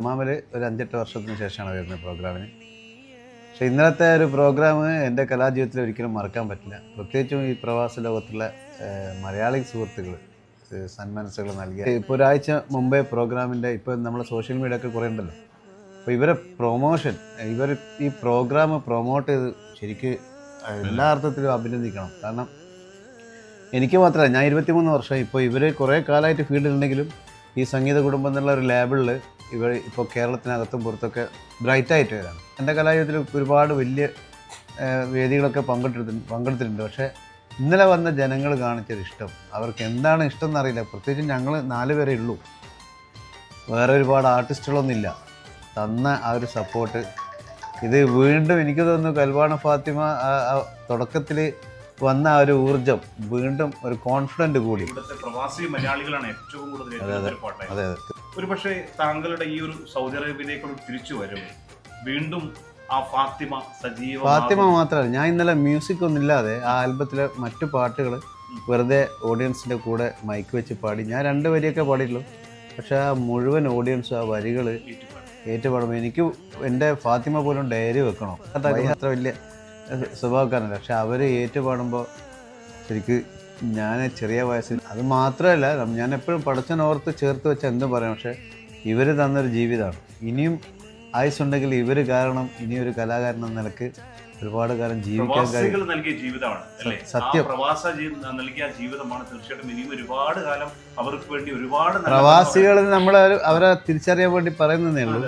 അമ്മാമൽ ഒരു 5-8 വർഷത്തിന് ശേഷമാണ് വരുന്നത് പ്രോഗ്രാമിന്. പക്ഷേ ഇന്നലത്തെ ഒരു പ്രോഗ്രാം എൻ്റെ കലാജീവിതത്തിൽ ഒരിക്കലും മറക്കാൻ പറ്റില്ല. പ്രത്യേകിച്ചും ഈ പ്രവാസ ലോകത്തുള്ള മലയാളി സുഹൃത്തുക്കൾ സന്മനസ്സുകൾ നൽകിയ ഇപ്പോൾ ഒരാഴ്ച മുമ്പേ പ്രോഗ്രാമിൻ്റെ ഇപ്പോൾ നമ്മളെ സോഷ്യൽ മീഡിയ ഒക്കെ കുറേ ഉണ്ടല്ലോ. അപ്പോൾ ഇവരെ പ്രൊമോഷൻ ഈ പ്രോഗ്രാം പ്രൊമോട്ട് ചെയ്ത് ശരിക്ക് എല്ലാ അർത്ഥത്തിലും അഭിനന്ദിക്കണം. കാരണം എനിക്ക് മാത്രമല്ല, ഞാൻ 23 വർഷം ഇപ്പോൾ ഇവർ കുറേ കാലമായിട്ട് ഫീൽഡിലുണ്ടെങ്കിലും ഈ സംഗീത കുടുംബം എന്നുള്ള ഒരു ലേബിളിൽ ഇവർ ഇപ്പോൾ കേരളത്തിനകത്തും പുറത്തൊക്കെ ബ്രൈറ്റായിട്ട് വരാണ്. എൻ്റെ കലാജീവിതത്തിൽ ഒരുപാട് വലിയ വേദികളൊക്കെ പങ്കെടുത്തിട്ടുണ്ട്. പക്ഷേ ഇന്നലെ വന്ന ജനങ്ങൾ കാണിച്ചൊരു ഇഷ്ടം, അവർക്ക് എന്താണ് ഇഷ്ടം എന്നറിയില്ല. പ്രത്യേകിച്ച് ഞങ്ങൾ 4 പേരേ ഉള്ളൂ, വേറെ ഒരുപാട് ആർട്ടിസ്റ്റുകളൊന്നുമില്ല. തന്ന ആ ഒരു സപ്പോർട്ട്, ഇത് വീണ്ടും എനിക്ക് തോന്നുന്നു കൽവാണ ഫാത്തിമ തുടക്കത്തിൽ വന്ന ആ ഒരു ഊർജം വീണ്ടും ഒരു കോൺഫിഡൻറ്റ് കൂടി. പ്രവാസി മലയാളികളാണ് ഏറ്റവും കൂടുതൽ. അതെ, ഒരു പക്ഷേ താങ്കളുടെ ഈ ഒരു സൗദി അറേബ്യയിലേക്കുള്ള തിരിച്ചു വരും വീണ്ടും ആ ഫാത്തിമ മാത്രമല്ല, ഞാൻ ഇന്നലെ മ്യൂസിക് ഒന്നും ഇല്ലാതെ ആ ആൽബത്തിലെ മറ്റു പാട്ടുകൾ വെറുതെ ഓഡിയൻസിൻ്റെ കൂടെ മൈക്ക് വെച്ച് പാടി. ഞാൻ 2 വരിയൊക്കെ പാടിയിട്ടുള്ളൂ, പക്ഷെ ആ മുഴുവൻ ഓഡിയൻസ് ആ വരികൾ ഏറ്റുപാടുമ്പോൾ എനിക്ക് എൻ്റെ ഫാത്തിമ പോലും ഡയറി വെക്കണം. അത്ര വലിയ സ്വഭാവക്കാരനല്ല, പക്ഷെ അവർ ഏറ്റുപാടുമ്പോൾ ശരിക്ക് ഞാൻ ചെറിയ വയസ്സിൽ അത് മാത്രമല്ല, ഞാൻ എപ്പോഴും പടച്ചനോർത്ത് ചേർത്ത് വെച്ച എന്തും പറയാം. പക്ഷെ ഇവർ തന്നൊരു ജീവിതമാണ്. ഇനിയും ആയുസുണ്ടെങ്കിൽ ഇവർ കാരണം ഇനിയൊരു കലാകാരൻ എന്ന നിലക്ക് ഒരുപാട് കാലം ജീവിക്കാൻ കഴിയും. നൽകിയ ജീവിതമാണ് സത്യം. പ്രവാസ നൽകിയ ജീവിതമാണ് തീർച്ചയായിട്ടും ഇനിയും ഒരുപാട് കാലം അവർക്ക് വേണ്ടി ഒരുപാട് പ്രവാസികൾ നമ്മൾ അവരെ തിരിച്ചറിയാൻ വേണ്ടി പറയുന്നതേ ഉള്ളൂ.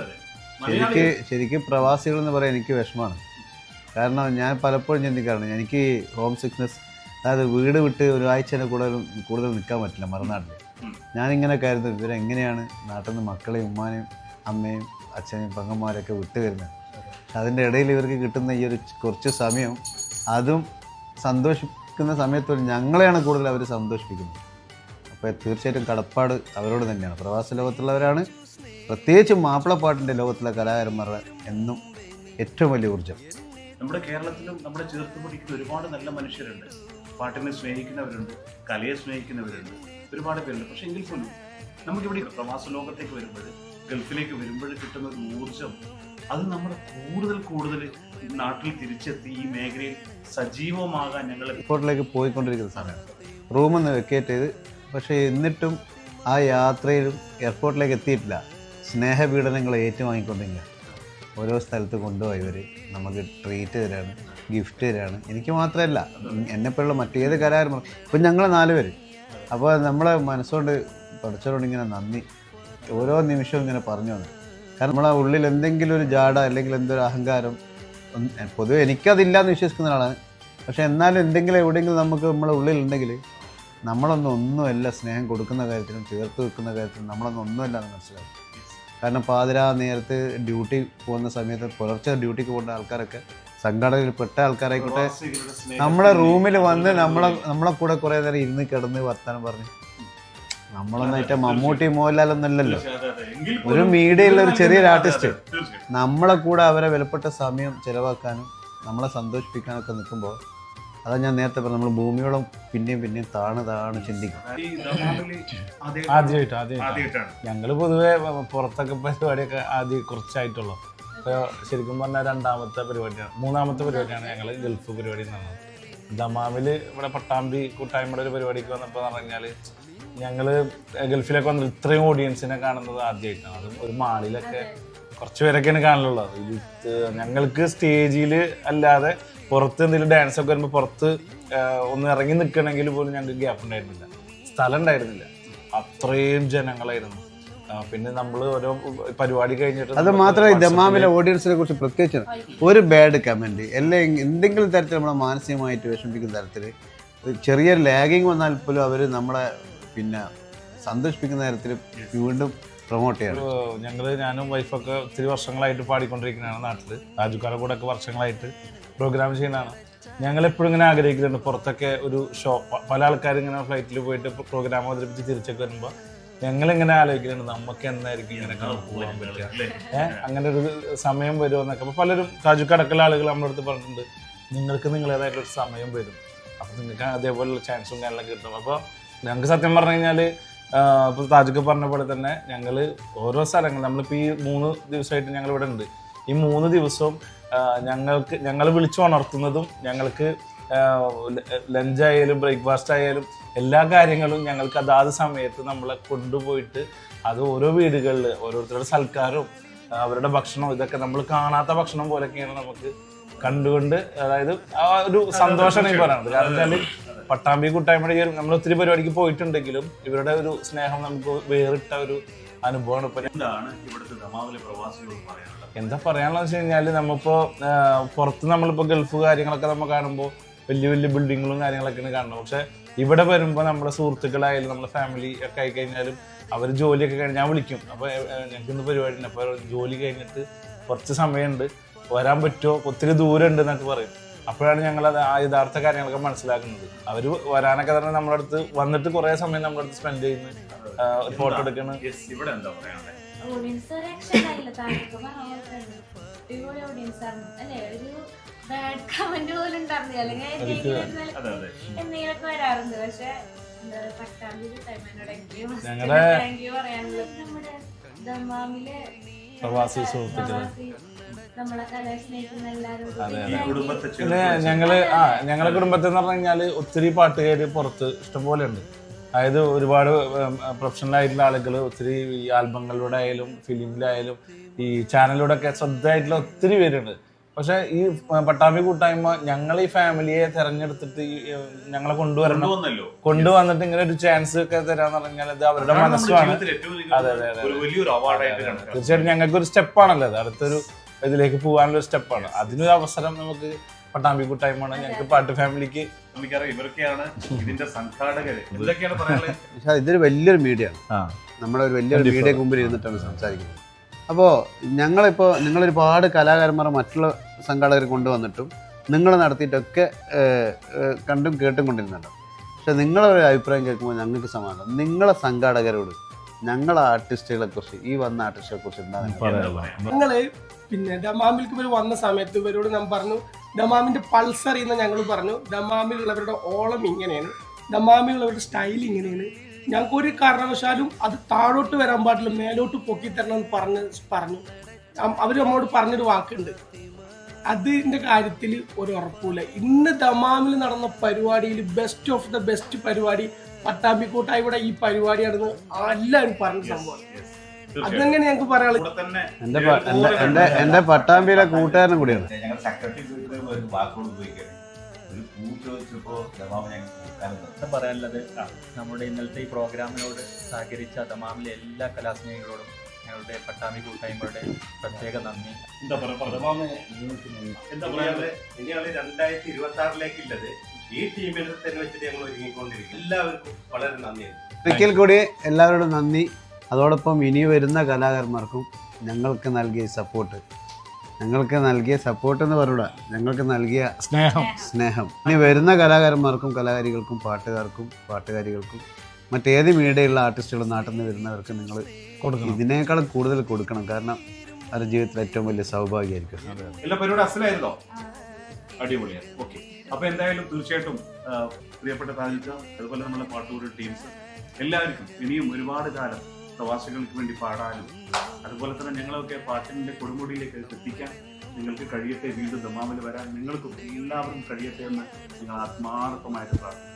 ശരിക്കും പ്രവാസികൾ എന്ന് പറയാൻ എനിക്ക് വിഷമമാണ്. കാരണം ഞാൻ പലപ്പോഴും ചിന്തിക്കാറുണ്ട്, എനിക്ക് ഹോം സിക്നെസ്, അതായത് വീട് വിട്ട് ഒരാഴ്ചനെ കൂടുതൽ നിൽക്കാൻ പറ്റില്ല മറുനാട്ടിൽ. ഞാനിങ്ങനെ കരുതും, ഇവരെങ്ങനെയാണ് നാട്ടിൽ നിന്ന് മക്കളെയും ഉമ്മാനെയും അമ്മയും അച്ഛനെയും പെങ്ങന്മാരെയൊക്കെ വിട്ട് വരുന്നത്. അതിൻ്റെ ഇടയിൽ ഇവർക്ക് കിട്ടുന്ന ഈ ഒരു കുറച്ച് സമയം, അതും സന്തോഷിക്കുന്ന സമയത്തോട് ഞങ്ങളെയാണ് കൂടുതൽ അവർ സന്തോഷിപ്പിക്കുന്നത്. അപ്പോൾ തീർച്ചയായിട്ടും കടപ്പാട് അവരോട് തന്നെയാണ്. പ്രവാസ ലോകത്തുള്ളവരാണ്, പ്രത്യേകിച്ചും മാപ്പിളപ്പാട്ടിൻ്റെ ലോകത്തുള്ള കലാകാരന്മാരുടെ എന്നും ഏറ്റവും വലിയ ഊർജ്ജം. നമ്മുടെ കേരളത്തിലും നമ്മുടെ ചേർത്ത് പഠിക്കുന്ന ഒരുപാട് നല്ല മനുഷ്യരുണ്ട്. പാട്ടിനെ സ്നേഹിക്കുന്നവരുണ്ട്, കലയെ സ്നേഹിക്കുന്നവരുണ്ട്, ഒരുപാട് പേരുണ്ട്. പക്ഷെ എങ്കിൽ പോലും നമുക്കിവിടെ പ്രവാസ ലോകത്തേക്ക് വരുമ്പോൾ, ഗൾഫിലേക്ക് വരുമ്പോൾ കിട്ടുന്ന ഒരു ഊർജം, അത് നമ്മൾ കൂടുതൽ നാട്ടിൽ തിരിച്ചെത്തി ഈ മേഖലയിൽ സജീവമാകാൻ ഞങ്ങൾ എയർപോർട്ടിലേക്ക് പോയിക്കൊണ്ടിരിക്കുന്ന സമയം റൂമിൽ നിന്ന് വെക്കേറ്റ് ചെയ്ത്, പക്ഷേ എന്നിട്ടും ആ യാത്രയിലും എയർപോർട്ടിലേക്ക് എത്തിയിട്ടില്ല. സ്നേഹപീഡനങ്ങൾ ഏറ്റുവാങ്ങിക്കൊണ്ടിരിക്കുക. ഓരോ സ്ഥലത്ത് കൊണ്ടുപോയി ഇവർ നമുക്ക് ട്രീറ്റ് തരാണ്, ഗിഫ്റ്റ് തരാണ്. എനിക്ക് മാത്രമല്ല, എന്നെപ്പോലുള്ള മറ്റേത് കലാകാരന്മാർ, ഇപ്പം ഞങ്ങൾ 4 പേര്. അപ്പോൾ നമ്മളെ മനസ്സുകൊണ്ട് പഠിച്ചവരോട് ഇങ്ങനെ നന്ദി ഓരോ നിമിഷവും ഇങ്ങനെ പറഞ്ഞു വന്നു. കാരണം നമ്മളെ ഉള്ളിൽ എന്തെങ്കിലും ഒരു ജാട അല്ലെങ്കിൽ എന്തൊരു അഹങ്കാരം, പൊതുവെ എനിക്കതില്ലാന്ന് വിശ്വസിക്കുന്ന ആളാണ്. പക്ഷേ എന്നാലും എന്തെങ്കിലും എവിടെയെങ്കിലും നമുക്ക് നമ്മളെ ഉള്ളിലുണ്ടെങ്കിൽ ഒന്നുമല്ല സ്നേഹം കൊടുക്കുന്ന കാര്യത്തിലും ചേർത്ത് വെക്കുന്ന കാര്യത്തിലും ഒന്നുമല്ല എന്ന് മനസ്സിലാവും. കാരണം പാതിരാ നേരത്ത് ഡ്യൂട്ടി പോകുന്ന സമയത്ത്, പുലർച്ചെ ഡ്യൂട്ടിക്ക് പോകുന്ന ആൾക്കാരൊക്കെ, സംഘടനയിൽപ്പെട്ട ആൾക്കാരായിക്കോട്ടെ, നമ്മളെ റൂമിൽ വന്ന് നമ്മളെ കൂടെ കുറേ നേരം ഇരുന്ന് കിടന്ന് വർത്താനം പറഞ്ഞ്, നമ്മളൊന്നായിട്ട് മമ്മൂട്ടി മോഹൻലാലൊന്നല്ലല്ലോ, ഒരു മീഡിയയിലുള്ള ഒരു ചെറിയൊരു ആർട്ടിസ്റ്റ്, നമ്മളെ കൂടെ അവരെ വിലപ്പെട്ട സമയം ചിലവാക്കാനും നമ്മളെ സന്തോഷിപ്പിക്കാനൊക്കെ നിൽക്കുമ്പോൾ, അതാ ഞാൻ നേരത്തെ പറഞ്ഞു, നമ്മൾ ഭൂമിയോളം പിന്നെയും താണ് ചിന്തിക്കും. ആദ്യമായിട്ടാണ് ഞങ്ങൾ പൊതുവെ പുറത്തൊക്കെ പരിപാടിയൊക്കെ ആദ്യം കുറച്ചായിട്ടുള്ളൂ. ഇപ്പോൾ ശരിക്കും പറഞ്ഞാൽ 3-ാമത്തെ പരിപാടിയാണ് ഞങ്ങൾ ഗൾഫ് പരിപാടി നടന്നത്. ദമാമിൽ ഇവിടെ പട്ടാമ്പി കൂട്ടായ്മയുടെ ഒരു പരിപാടിക്ക് വന്നപ്പോൾ എന്ന് പറഞ്ഞാൽ, ഞങ്ങൾ ഗൾഫിലൊക്കെ വന്നത് ഇത്രയും ഓഡിയൻസിനെ കാണുന്നത് ആദ്യമായിട്ടാണ്. അതും ഒരു മാളിലൊക്കെ കുറച്ച് പേരൊക്കെയാണ് കാണലുള്ളത്. ഞങ്ങൾക്ക് സ്റ്റേജിൽ അല്ലാതെ പുറത്ത് എന്തെങ്കിലും ഡാൻസ് ഒക്കെ വരുമ്പോൾ പുറത്ത് ഒന്ന് ഇറങ്ങി നിൽക്കണമെങ്കിൽ പോലും ഞങ്ങൾക്ക് ഗ്യാപ്പ് ഉണ്ടായിരുന്നില്ല, സ്ഥലം ഉണ്ടായിരുന്നില്ല, അത്രയും ജനങ്ങളായിരുന്നു. പിന്നെ നമ്മൾ ഓരോ പരിപാടി കഴിഞ്ഞിട്ട്, അത് മാത്രമല്ല ദമാമിലെ ഓഡിയൻസിനെ കുറിച്ച് പ്രത്യേകിച്ച് ഒരു ബാഡ് കമൻറ്റ് അല്ലെങ്കിൽ എന്തെങ്കിലും തരത്തിൽ നമ്മളെ മാനസികമായിട്ട് വിഷമിപ്പിക്കുന്ന തരത്തിൽ ചെറിയൊരു ലാഗിങ് വന്നാൽ പോലും അവർ നമ്മളെ സന്തോഷിപ്പിക്കുന്ന തരത്തിൽ വീണ്ടും പ്രൊമോട്ട് ചെയ്യണം. ഞാനും വൈഫൊക്കെ ഒത്തിരി വർഷങ്ങളായിട്ട് പാടിക്കൊണ്ടിരിക്കുന്നതാണ് നാട്ടിൽ. രാജുക്കാരുടെ കൂടെ ഒക്കെ വർഷങ്ങളായിട്ട് പ്രോഗ്രാം ചെയ്യുന്നതാണ്. ഞങ്ങളെപ്പോഴും ഇങ്ങനെ ആഗ്രഹിക്കുന്നുണ്ട്, പുറത്തൊക്കെ ഒരു ഷോ, പല ആൾക്കാരും ഇങ്ങനെ ഫ്ലൈറ്റിൽ പോയിട്ട് പ്രോഗ്രാം അവതരിപ്പിച്ച് തിരിച്ചൊക്കെ വരുമ്പോൾ ഞങ്ങളിങ്ങനെ ആലോചിക്കുന്നുണ്ട്, നമുക്ക് എന്നായിരിക്കും ഇങ്ങനെയൊക്കെ പോകാൻ പറ്റുക, അങ്ങനെ ഒരു സമയം വരുമെന്നൊക്കെ. അപ്പോൾ പലരും രാജുക്കാടക്കുള്ള ആളുകൾ നമ്മുടെ അടുത്ത് പറഞ്ഞിട്ടുണ്ട്, നിങ്ങൾക്ക് നിങ്ങളേതായിട്ടൊരു സമയം വരും, അപ്പോൾ നിങ്ങൾക്ക് അതേപോലുള്ള ചാൻസും കാര്യങ്ങളൊക്കെ കിട്ടും. അപ്പോൾ ഞങ്ങൾക്ക് സത്യം പറഞ്ഞു കഴിഞ്ഞാൽ ഇപ്പോൾ താജൊക്കെ പറഞ്ഞ പോലെ തന്നെ ഞങ്ങൾ ഓരോ സ്ഥലങ്ങൾ നമ്മളിപ്പോൾ ഈ 3 ദിവസമായിട്ട് ഞങ്ങൾ ഇവിടെ ഉണ്ട്. ഈ 3 ദിവസവും ഞങ്ങൾ വിളിച്ചു ഉണർത്തുന്നതും ഞങ്ങൾക്ക് ലഞ്ചായാലും ബ്രേക്ക്ഫാസ്റ്റ് ആയാലും എല്ലാ കാര്യങ്ങളും ഞങ്ങൾക്ക് അതാത് സമയത്ത് നമ്മളെ കൊണ്ടുപോയിട്ട് അത് ഓരോ വീടുകളിൽ ഓരോരുത്തരുടെ സൽക്കാരവും അവരുടെ ഭക്ഷണവും ഇതൊക്കെ നമ്മൾ കാണാത്ത ഭക്ഷണം പോലെയൊക്കെയാണ് നമുക്ക് കണ്ടുകൊണ്ട്, അതായത് ആ ഒരു സന്തോഷമാണ് ഈ പറയുന്നത്. കാരണം വെച്ചാൽ പട്ടാമ്പി കൂട്ടായ്മയുടെ നമ്മൾ ഒത്തിരി പരിപാടിക്ക് പോയിട്ടുണ്ടെങ്കിലും ഇവരുടെ ഒരു സ്നേഹം നമുക്ക് വേറിട്ട ഒരു അനുഭവമാണ്. ഇപ്പൊ എന്താണ് ഇവിടുത്തെ ദമാമിലെ പ്രവാസികളോട് പറയാനുള്ളത്? എന്താ പറയാനുള്ളത് വെച്ച് കഴിഞ്ഞാൽ നമ്മളിപ്പോൾ പുറത്ത് നമ്മളിപ്പോൾ ഗൾഫ് കാര്യങ്ങളൊക്കെ നമ്മൾ കാണുമ്പോൾ വലിയ വലിയ ബിൽഡിങ്ങുകളും കാര്യങ്ങളൊക്കെയാണ് കാണുന്നത്. പക്ഷെ ഇവിടെ വരുമ്പോൾ നമ്മുടെ സുഹൃത്തുക്കളായാലും നമ്മുടെ ഫാമിലി ഒക്കെ ആയി കഴിഞ്ഞാലും അവർ ജോലിയൊക്കെ കഴിഞ്ഞ് ഞാൻ വിളിക്കും, അപ്പോൾ ഞങ്ങൾക്ക് ഇന്ന് പരിപാടി ഉണ്ട്, അപ്പോൾ ജോലി കഴിഞ്ഞിട്ട് കുറച്ച് സമയമുണ്ട്, വരാൻ പറ്റുമോ, ഒത്തിരി ദൂരം ഉണ്ട് എന്നൊക്കെ പറയും. അപ്പോഴാണ് ഞങ്ങളത് ആ യഥാർത്ഥ കാര്യങ്ങളൊക്കെ മനസ്സിലാക്കുന്നത്. അവർ വരാനൊക്കെ തന്നെ നമ്മുടെ അടുത്ത് വന്നിട്ട് കുറേ സമയം നമ്മുടെ അടുത്ത് സ്പെൻഡ് ചെയ്യുന്നു, ഫോട്ടോ എടുക്കണം. ഇവിടെ എന്താ പറയാനുള്ളത്? ബാഡ് കമന്റ് പോലും ഉണ്ടായിരുന്നു, അല്ലെങ്കിൽ എന്തെങ്കിലുമൊക്കെ വരാറുണ്ട്. പക്ഷെ താങ്ക് യു പറയാനുള്ളത് നമ്മുടെ ദമാമിലെ പ്രവാസി സുഹൃത്തുക്കൾ, നമ്മളെ കല സ്നേഹിക്കുന്ന എല്ലാവരും. പിന്നെ ഞങ്ങളെ കുടുംബത്തിൽ എന്ന് പറഞ്ഞു കഴിഞ്ഞാൽ ഒത്തിരി പാട്ടുകാർ പുറത്ത് ഇഷ്ടംപോലെ ഉണ്ട്. അതായത് ഒരുപാട് പ്രൊഫഷണൽ ആയിട്ടുള്ള ആളുകൾ ഒത്തിരി ഈ ആൽബങ്ങളിലൂടെ ആയാലും ഫിലിമിലായാലും ഈ ചാനലിലൂടെ ഒക്കെ ശ്രദ്ധയായിട്ടുള്ള ഒത്തിരി പേരുണ്ട്. പക്ഷെ ഈ പട്ടാമ്പി കൂട്ടായ്മ ഞങ്ങൾ ഈ ഫാമിലിയെ തെരഞ്ഞെടുത്തിട്ട് ഞങ്ങളെ കൊണ്ടുവന്നിട്ട് ഇങ്ങനെ ഒരു ചാൻസ് ഒക്കെ തരാന്ന് പറഞ്ഞാൽ അത് അവരുടെ മനസ്സുമാണ്. അതെ അതെ അതെ, തീർച്ചയായിട്ടും ഞങ്ങൾക്ക് ഒരു സ്റ്റെപ്പാണല്ലോ അത്, അടുത്തൊരു ഇതിലേക്ക് പോകാനുള്ള ഒരു സ്റ്റെപ്പാണ്. അതിനൊരു അവസരം നമുക്ക് പട്ടാമ്പി കൂട്ടായ്മയാണ്. ഞങ്ങൾക്ക് പാട്ട് ഫാമിലിക്ക് ഇവരൊക്കെയാണ് ഇതിന്റെ സംഘാടകര്. എന്തൊക്കെയാണ് പറയാനുള്ളത്? പക്ഷേ ഇതൊരു വലിയൊരു മീഡിയ ആണ്, നമ്മുടെ ഒരു വലിയൊരു മീഡിയ മുമ്പിൽ ഇരുന്നിട്ടാണ് സംസാരിക്കുന്നത്. അപ്പോൾ നിങ്ങളൊരുപാട് കലാകാരന്മാരെ മറ്റുള്ള സംഘാടകർ കൊണ്ടുവന്നിട്ടും നിങ്ങൾ നടത്തിയിട്ടൊക്കെ കണ്ടും കേട്ടും കൊണ്ടിരുന്നുണ്ട്. പക്ഷെ നിങ്ങളൊരു അഭിപ്രായം കേൾക്കുമ്പോൾ ഞങ്ങൾക്ക് സമാധാനം. നിങ്ങളെ സംഘാടകരോട് ഞങ്ങളെ ആർട്ടിസ്റ്റുകളെ കുറിച്ച്, ഈ വന്ന ആർട്ടിസ്റ്റുകളെ കുറിച്ച് എന്താണ് ഞങ്ങള് പിന്നെ ദമാമിലേക്ക് ഇവർ വന്ന സമയത്ത് ഇവരോട് ഞാൻ പറഞ്ഞു, ദമാമിന്റെ പൾസ് അറിയുന്ന ഞങ്ങൾ പറഞ്ഞു, ദമാമിലുള്ളവരുടെ ഓളം ഇങ്ങനെയാണ്, ദമാമിലുള്ളവരുടെ സ്റ്റൈൽ ഇങ്ങനെയാണ്, ഞങ്ങൾക്ക് ഒരു കാരണവശാലും അത് താഴോട്ട് വരാൻ പാടില്ല, മേലോട്ട് പൊക്കി തരണം എന്ന് പറഞ്ഞു. അവർ നമ്മോട് പറഞ്ഞൊരു വാക്കുണ്ട്, അതിന്റെ കാര്യത്തിൽ ഒരു ഉറപ്പില്ല. ഇന്ന് ദമാമിൽ നടന്ന പരിപാടിയിൽ ബെസ്റ്റ് ഓഫ് ദ ബെസ്റ്റ് പരിപാടി പട്ടാമ്പി കൂട്ടായ്മയുടെ ഈ പരിപാടിയാണെന്ന് എല്ലാവരും പറഞ്ഞ സംഭവം. അതെങ്ങനെ ഞങ്ങൾക്ക് പറയാനുള്ളത്? എന്റെ പട്ടാമ്പിയിലെ കൂട്ടുകാരനും കൂടിയാണ്. പറയാനുള്ളത്, നമ്മുടെ ഇന്നലത്തെ ഈ പ്രോഗ്രാമിനോട് സഹകരിച്ച ദമാമിലെ എല്ലാ കലാസ്നേഹികളോടും ഞങ്ങളുടെ പട്ടാമ്പി കൂട്ടായ്മയുടെ പ്രത്യേക നന്ദി. എന്താ പറയാനുള്ളത്? ഇനിയാണ് 2026 ഉള്ളത്. ഈ ടീമിനെ തന്നെ വെച്ചിട്ട് ഞങ്ങൾ ഒരുങ്ങിക്കൊണ്ടിരിക്കും. എല്ലാവർക്കും വളരെ നന്ദിയാണ്. ഒരിക്കൽ കൂടി എല്ലാവരോടും നന്ദി. അതോടൊപ്പം ഇനി വരുന്ന കലാകാരന്മാർക്കും ഞങ്ങൾക്ക് നൽകിയ സപ്പോർട്ട് എന്ന് പറഞ്ഞൂടാ, ഞങ്ങൾക്ക് നൽകിയ സ്നേഹം ഇനി വരുന്ന കലാകാരന്മാർക്കും കലാകാരികൾക്കും പാട്ടുകാരികൾക്കും മറ്റേത് മീഡിയയുള്ള ആർട്ടിസ്റ്റുകളും നാട്ടിൽ നിന്ന് വരുന്നവർക്ക് നിങ്ങൾ ഇതിനേക്കാൾ കൂടുതൽ കൊടുക്കണം. കാരണം അവരുടെ ജീവിതത്തിൽ ഏറ്റവും വലിയ സൗഭാഗ്യമായിരിക്കും. എല്ലാ പരിപാടി അസലായിരുന്നോ? അടിപൊളിയാണ്. ഓക്കെ, അപ്പോൾ എന്തായാലും തീർച്ചയായിട്ടും പ്രിയപ്പെട്ട താജിക്ക, അതുപോലെ നമ്മുടെ പാട്ടൂർ ടീംസ് എല്ലാവർക്കും ഇനിയും ഒരുപാട് കാലം പ്രവാസികൾക്ക് വേണ്ടി പാടാനും അതുപോലെ തന്നെ ഞങ്ങളൊക്കെ പാട്ടിൻ്റെ കൊടുമുടിയിലേക്ക് എത്തിക്കാൻ നിങ്ങൾക്ക് കഴിയട്ടെ. വീണ്ടും ദമാമിൽ വരാൻ നിങ്ങൾക്കും എല്ലാവർക്കും കഴിയട്ടെ എന്ന് നിങ്ങൾ ആത്മാർത്ഥമായിട്ട് പ്രാർത്ഥിക്കുന്നു.